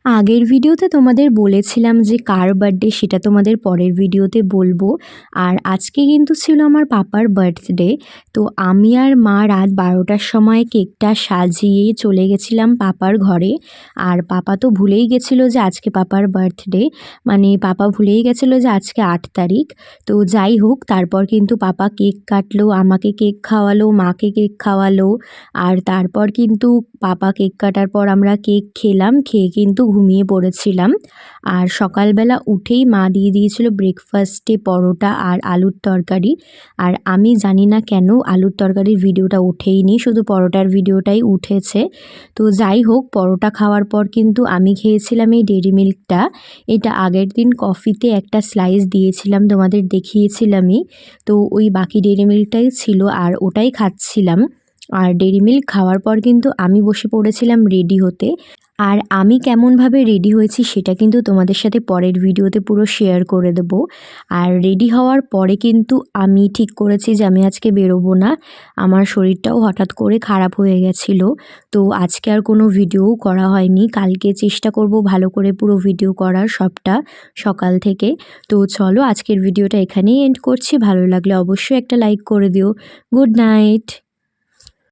আগের ভিডিওতে তোমাদের বলেছিলাম যে কার বার্থডে সেটা তোমাদের পরের ভিডিওতে বলবো। আর আজকে কিন্তু ছিল আমার পাপার বার্থডে। তো আমি আর মা রাত 12টার সময় কেকটা সাজিয়ে চলে গেছিলাম পাপার ঘরে। আর পাপা তো ভুলেই গেছিলো যে আজকে পাপার বার্থডে, মানে পাপা ভুলেই গেছিলো যে আজকে 8 তারিখ। তো যাই হোক, তারপর কিন্তু পাপা কেক কাটলো, আমাকে কেক খাওয়ালো, মাকে কেক খাওয়ালো। আর তারপর কিন্তু পাপা কেক কাটার পর আমরা কেক খেলাম, খেয়ে কিন্তু ঘুমিয়ে পড়েছিলাম। আর সকালবেলা উঠেই মা দিয়ে দিয়েছিল ব্রেকফাস্টে পরোটা আর আলুর তরকারি। আর আমি জানি না কেন আলুর তরকারির ভিডিওটা ওঠেইনি, শুধু পরোটার ভিডিওটাই উঠেছে। তো যাই হোক, পরোটা খাওয়ার পর কিন্তু আমি খেয়েছিলাম এই ডেইরি মিল্কটা। এটা আগের দিন কফিতে একটা স্লাইস দিয়েছিলাম, তোমাদের দেখিয়েছিলামই। তো ওই বাকি ডেইরি মিল্কটাই ছিল আর ওটাই খাচ্ছিলাম। আর ডেইরি মিল্ক খাওয়ার পর কিন্তু আমি বসে পড়েছিলাম রেডি হতে। আর আমি কেমনভাবে রেডি হয়েছি সেটা কিন্তু তোমাদের সাথে পরের ভিডিওতে পুরো শেয়ার করে দেবো। আর রেডি হওয়ার পরে কিন্তু আমি ঠিক করেছি যে আমি আজকে বেরোবো না। আমার শরীরটাও হঠাৎ করে খারাপ হয়ে গেছিলো। তো আজকে আর কোনো ভিডিও করা হয়নি, কালকে চেষ্টা করব ভালো করে পুরো ভিডিও করার সবটা সকাল থেকে। তো চলো, আজকের ভিডিওটা এখানেই এন্ড করছি। ভালো লাগলে অবশ্যই একটা লাইক করে দিও। Good night.